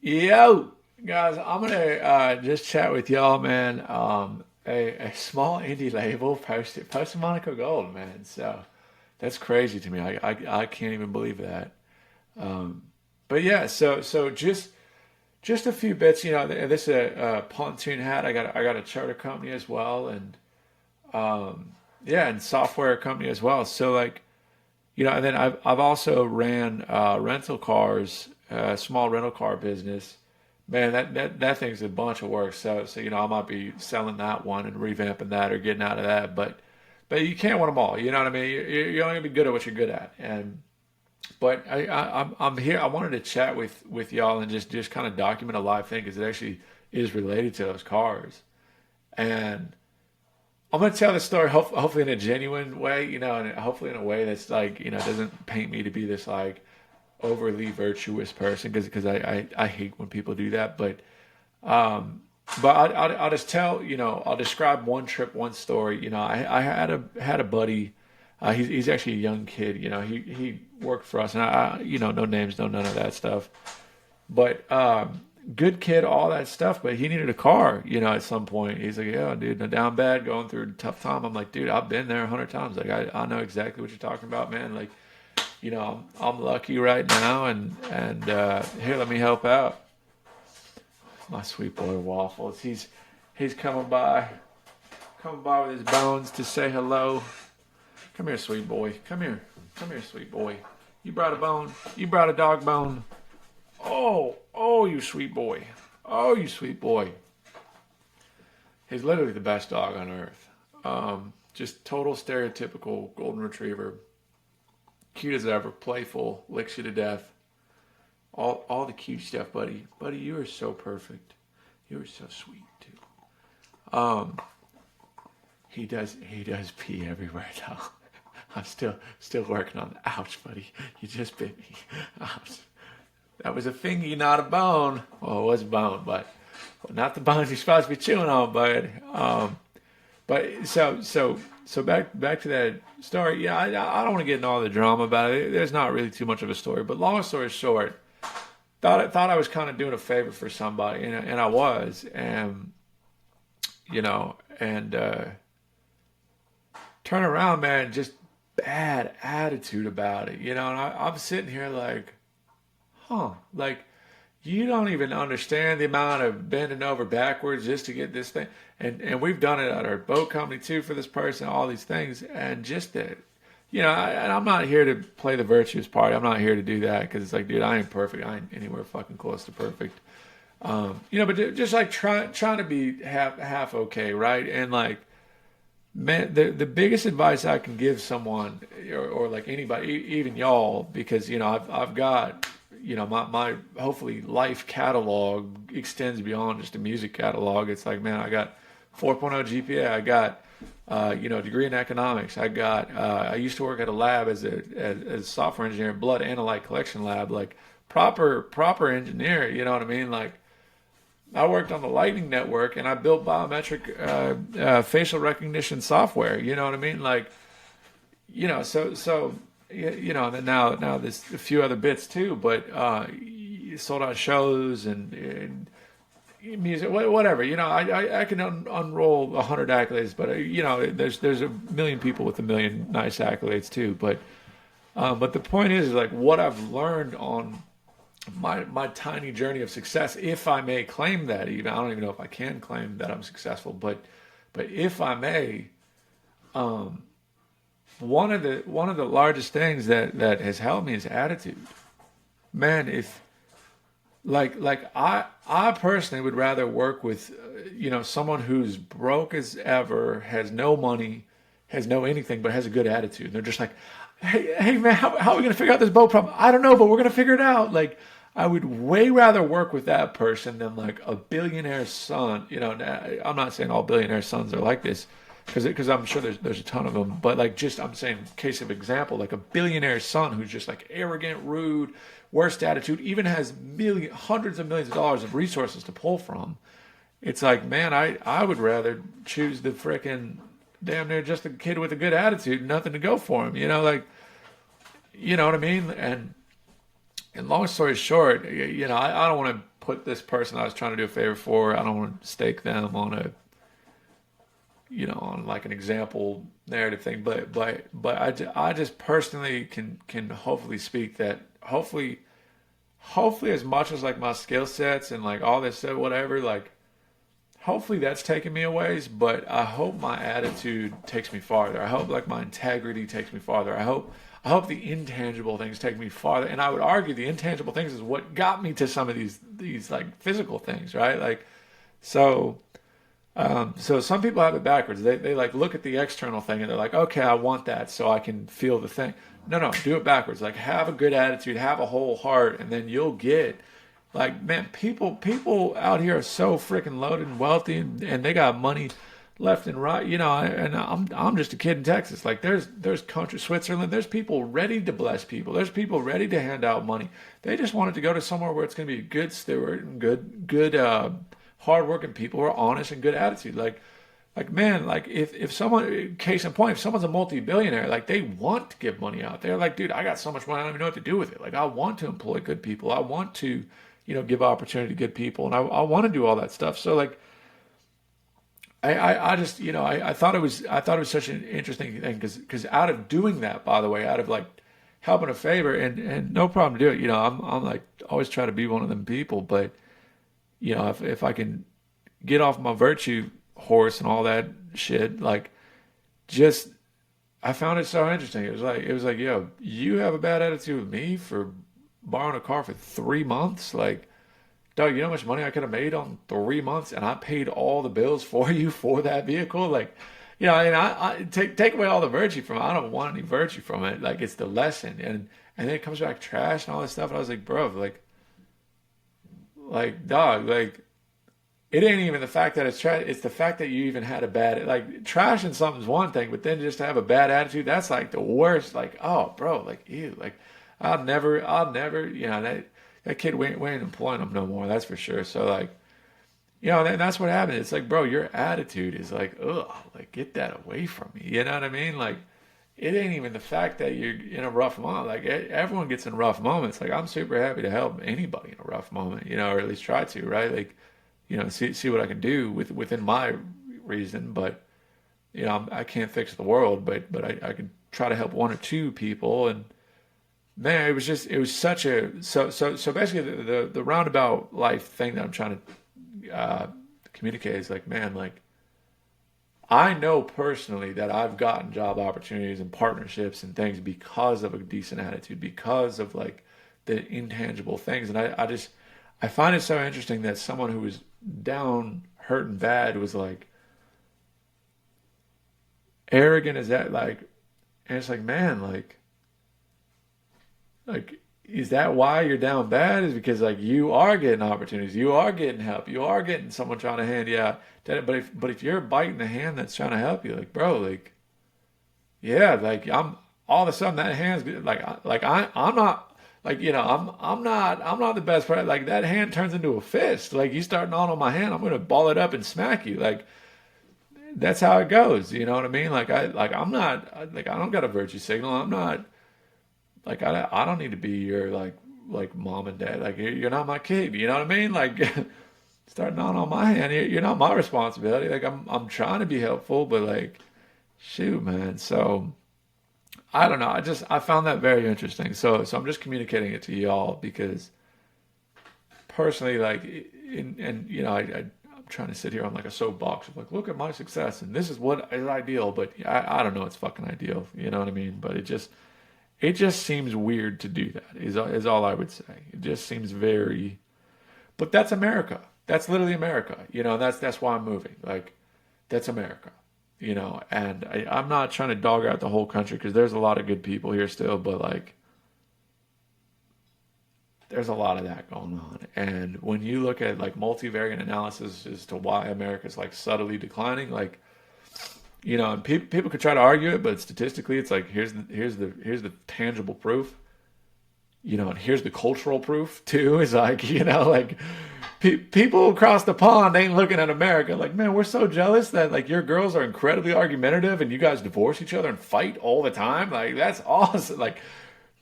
Yo, guys, I'm gonna just chat with y'all, man. A small indie label posted Monaco Gold, man. So that's crazy to me. I can't even believe that. Um, but yeah, so just a few bits. This is a pontoon hat. I got a charter company as well, and yeah, and software company as well. So like and then I've also ran rental cars, small rental car business. Man, that thing's a bunch of work. So I might be selling that one and revamping that or getting out of that. But you can't win them all. You know what I mean? You're only gonna be good at what you're good at. And but I'm here. I wanted to chat with y'all and just kind of document a live thing because it actually is related to those cars. And I'm gonna tell the story hopefully in a genuine way, and hopefully in a way that's like, doesn't paint me to be this like overly virtuous person because I hate when people do that. But I'll just tell, I'll describe one trip, one story. I had a buddy. He's actually a young kid. He worked for us, and no names, no none of that stuff. But good kid, all that stuff. But he needed a car, at some point. He's like, "Yeah, dude, I'm down bad, going through a tough time." I'm like, "Dude, I've been there 100 times. Like, I know exactly what you're talking about, man. Like, I'm lucky right now, and here, let me help out." My sweet boy Waffles, he's coming by with his bones to say hello. Come here, sweet boy. Come here, sweet boy. You brought a bone. You brought a dog bone. Oh, you sweet boy. Oh, you sweet boy. He's literally the best dog on earth. Just total stereotypical golden retriever. Cute as ever, playful, licks you to death. All the cute stuff, buddy. Buddy, you are so perfect. You are so sweet too. Um, he does pee everywhere though. I'm still working on the ouch, buddy. You just bit me. Ouch. That was a fingy, not a bone. Well, it was a bone, but not the bones you're supposed to be chewing on, bud. But so back to that story. Yeah, I don't want to get into all the drama about it. There's not really too much of a story. But long story short, thought I was kind of doing a favor for somebody, and I was, and and turn around, man, just bad attitude about it, and I'm sitting here like, huh, like you don't even understand the amount of bending over backwards just to get this thing. And we've done it at our boat company too for this person, all these things. And just that, and I'm not here to play the virtuous party. I'm not here to do that because it's like, dude, I ain't perfect. I ain't anywhere fucking close to perfect. But just like trying to be half okay, right? And like, man, the biggest advice I can give someone or like anybody, even y'all, because I've got my hopefully life catalog extends beyond just a music catalog. It's like, man, I got 4.0 GPA. I got degree in economics. I used to work at a lab as a software engineer, blood analyte collection lab, like proper engineer. You know what I mean? Like I worked on the Lightning Network and I built biometric facial recognition software. You know what I mean? Like, so and then now there's a few other bits too, but sold out shows and music, whatever. I can unroll 100 accolades, but there's a million people with a million nice accolades too. But the point is like what I've learned on my tiny journey of success, if I may claim that. Even I don't even know if I can claim that I'm successful, but if I may, one of the largest things that has helped me is attitude. Man, if I personally would rather work with someone who's broke as ever, has no money, has no anything, but has a good attitude. And they're just like, hey man, how are we gonna figure out this boat problem? I don't know, but we're gonna figure it out. Like I would way rather work with that person than like a billionaire son. I'm not saying all billionaire sons are like this, because I'm sure there's a ton of them. But like just I'm saying, case of example, like a billionaire son who's just like arrogant, rude, worst attitude, even has hundreds of millions of dollars of resources to pull from. It's like, man, I would rather choose the frickin' damn near just a kid with a good attitude, nothing to go for him. Like you know what I mean. And long story short, I don't want to put this person I was trying to do a favor for. I don't want to stake them on a, on like an example narrative thing. But I just personally can hopefully speak that hopefully as much as like my skill sets and like all this stuff, whatever, like hopefully that's taken me a ways, but I hope my attitude takes me farther. I hope like my integrity takes me farther. I hope the intangible things take me farther. And I would argue the intangible things is what got me to some of these like physical things, right? Like so so some people have it backwards. They like look at the external thing and they're like, okay, I want that so I can feel the thing. No, do it backwards. Like have a good attitude, have a whole heart, and then you'll get like, man, people out here are so freaking loaded and wealthy, and they got money left and right. And I'm just a kid in Texas. Like there's country Switzerland. There's people ready to bless people. There's people ready to hand out money. They just wanted to go to somewhere where it's going to be a good steward and good hardworking people who are honest and good attitude. Like man, like if someone, case in point, if someone's a multi-billionaire, like they want to give money out. They're like, dude, I got so much money, I don't even know what to do with it. Like I want to employ good people. I want to, give opportunity to good people, and I want to do all that stuff. So like, I just, I thought it was such an interesting thing because out of doing that, by the way, out of like helping a favor and no problem to do it. I'm like always try to be one of them people, but if I can get off my virtue horse and all that shit, like just I found it so interesting. It was like, yo, you have a bad attitude with me for borrowing a car for 3 months? Like, dog, you know how much money I could have made on 3 months, and I paid all the bills for you for that vehicle? Like, and I take away all the virtue from it. I don't want any virtue from it. Like, it's the lesson, and then it comes back trash and all this stuff. And I was like, bro, like, dog, like, it ain't even the fact that it's trash. It's the fact that you even had a bad, like, trashing something's one thing, but then just to have a bad attitude, that's like the worst. Like, oh, bro, like, ew, like, I'll never, that kid, we ain't employing him no more. That's for sure. So like, that's what happened. It's like, bro, your attitude is like, ugh, like get that away from me. You know what I mean? Like, it ain't even the fact that you're in a rough moment. Like everyone gets in rough moments. Like I'm super happy to help anybody in a rough moment, or at least try to, right? Like, see what I can do within my reason. But I can't fix the world, but I can try to help one or two people. And man, it was such a so basically the roundabout life thing that I'm trying to communicate is like, man, like I know personally that I've gotten job opportunities and partnerships and things because of a decent attitude, because of like the intangible things. And I find it so interesting that someone who was down, hurt and bad was like arrogant as that, like, and it's like, man, like, is that why you're down bad? Is because like you are getting opportunities, you are getting help, you are getting someone trying to hand you out. But if you're biting the hand that's trying to help you, like bro, like yeah, like I'm all of a sudden that hand's good. I'm not like I'm not the best player. Like that hand turns into a fist. Like you start gnawing on my hand, I'm gonna ball it up and smack you. Like that's how it goes. You know what I mean? I'm not like I don't got a virtue signal. I'm not. Like I don't need to be your like mom and dad. Like you're not my kid. You know what I mean? Like start gnawing on my hand. You're not my responsibility. Like I'm trying to be helpful, but like shoot, man. So I don't know. I found that very interesting. So I'm just communicating it to y'all because personally, like I'm trying to sit here on like a soapbox of like look at my success and this is what is ideal, but I don't know. It's fucking ideal. You know what I mean? But it just seems weird to do that, is all I would say. It just seems very, but that's America. That's literally America. That's why I'm moving. Like, that's America. And I'm not trying to dog out the whole country because there's a lot of good people here still, but like, there's a lot of that going on. And when you look at like multivariate analysis as to why America's like subtly declining, like, and people could try to argue it, but statistically, it's like here's the tangible proof, and here's the cultural proof too. Is like like people across the pond ain't looking at America like, man, we're so jealous that like your girls are incredibly argumentative and you guys divorce each other and fight all the time. Like that's awesome. Like,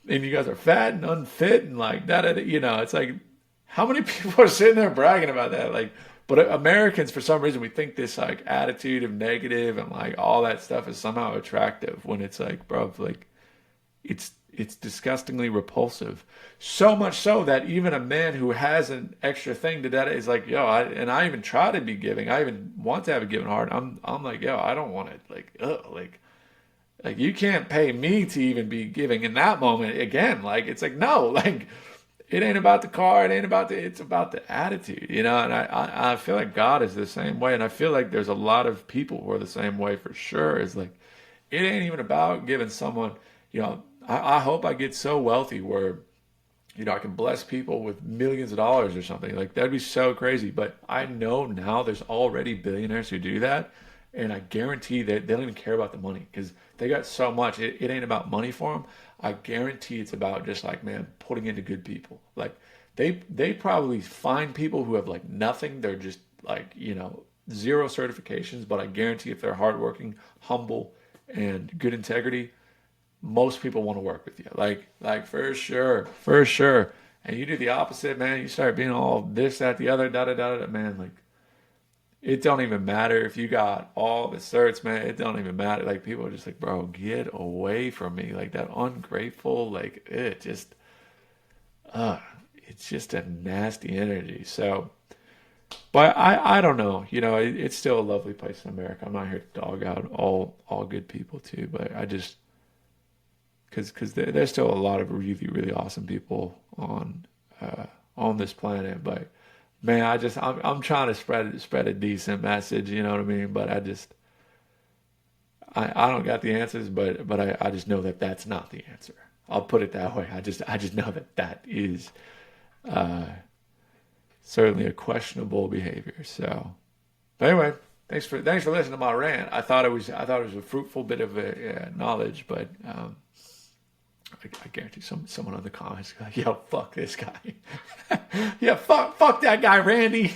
and you guys are fat and unfit and like that. It's like How many people are sitting there bragging about that? Like, but Americans, for some reason, we think this like attitude of negative and like all that stuff is somehow attractive when it's like, bro, like it's disgustingly repulsive. So much so that even a man who has an extra thing to that is like, yo, I even try to be giving. I even want to have a giving heart. I'm like, yo, I don't want to like, ugh, like you can't pay me to even be giving in that moment again. Like it's like no, like it ain't about the car, it ain't about it's about the attitude, you know. And I feel like God is the same way, and I feel like there's a lot of people who are the same way for sure. Is like it ain't even about giving someone, you know. I hope I get so wealthy where I can bless people with millions of dollars or something. Like that'd be so crazy. But I know now there's already billionaires who do that, and I guarantee that they don't even care about the money because they got so much. It ain't about money for them. I guarantee it's about just like man putting into good people. Like they probably find people who have like nothing. They're just like zero certifications. But I guarantee if they're hardworking, humble, and good integrity, most people want to work with you. Like for sure, for sure. And you do the opposite, man. You start being all this, that, the other, da da da da. Man, like it don't even matter if you got all the certs, man. It don't even matter. Like people are just like, bro, get away from me. Like that ungrateful, like it just, uh, it's just a nasty energy. So, but I don't know. It's still a lovely place in America. I'm not here to dog out all good people too, but I just because there's still a lot of really really awesome people on this planet. But man, I'm trying to spread a decent message. You know what I mean? But I don't got the answers, but I just know that that's not the answer. I'll put it that way. I just know that that is uh, certainly a questionable behavior. So, but anyway, thanks for listening to my rant. I thought it was a fruitful bit of knowledge, but. I guarantee someone in the comments is like, yo, fuck this guy. Yeah, fuck that guy, Randy.